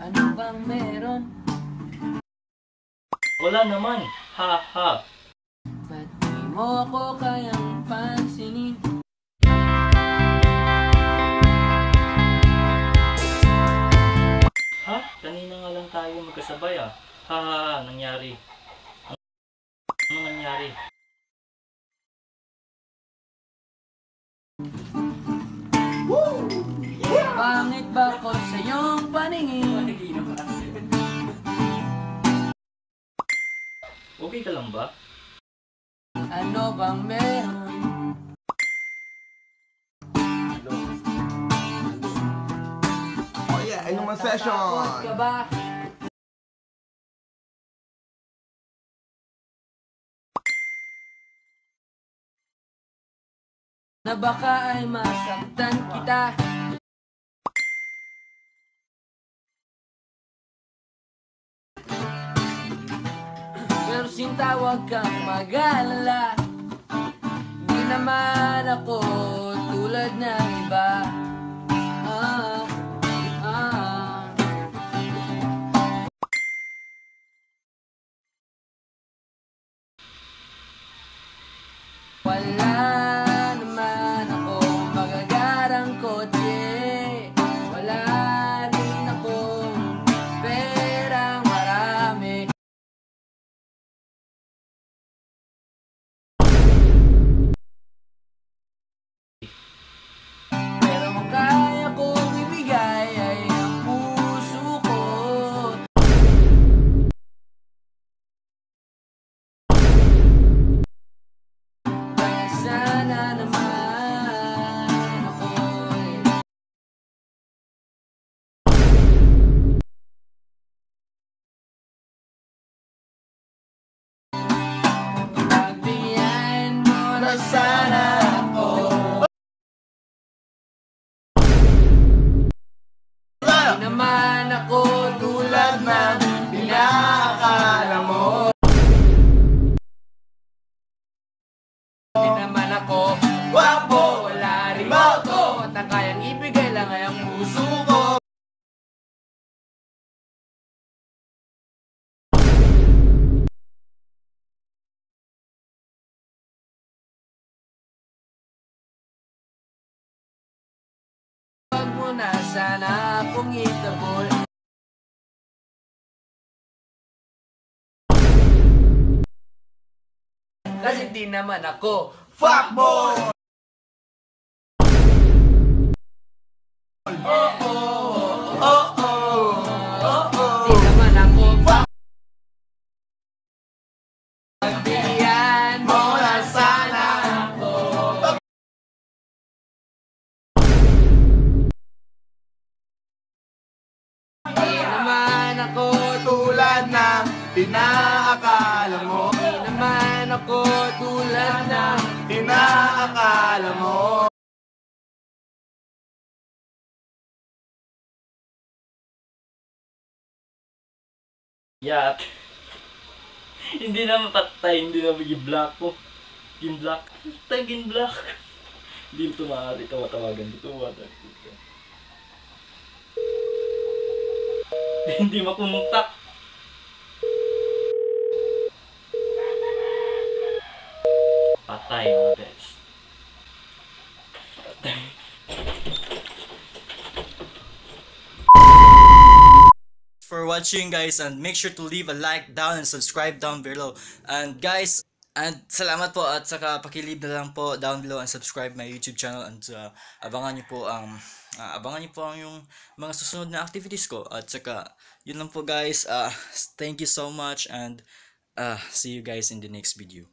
Ano bang meron? Wala naman. Ha ha. Ba't di mo ako kayang pansinin? Ha? Kanina nga lang tayo magkasabay ah. Ha ha ha. Nangyari. Ano nangyari? Pangit ba ko sa iyong paningin? Okay ka lang ba? Ano bang meron? Oh yeah, inuman Takot session! ka ba? Na baka ay masaktan kita. Pero sinta, huwag kang mag-alala. Di naman ako tulad ng iba. Ah, ah. Wala naman akong magagarang kotse. Wala rin akong perang marami. Pero kung kaya kong ibigay ay ang puso ko. Kaya sana naman ako'y pagbigyan mo na sana ako. Di naman ako tulad ng inaakala mo. Di naman ako gwapo, wala rin moto. At ang kayang ibigay lang ay ang puso ko. Huwag mo na sana akong itabol. Kasi di naman ako fuckboy. Oh oh, oh oh, oh oh. Di naman ako fuckboy. Pagbigyan mo na sana ako. Di naman ako tulad ng inaakala mo. Di naman ako tulad ng Inaakala mo! Yak. Hindi na mapatay. Hindi na mag-block ko. Gin-block. Patay gin-block. Hindi ito maaari. Tawatawagan dito. Hindi makuntak. Patay mga guys. Patay. For watching guys, and make sure to leave a like down and subscribe down below. And guys, and salamat po, at saka pakilib na lang po down below and subscribe my YouTube channel, and abangan niyo po ang yung mga susunod na activities ko. At saka yun lang po guys. Thank you so much, and see you guys in the next video.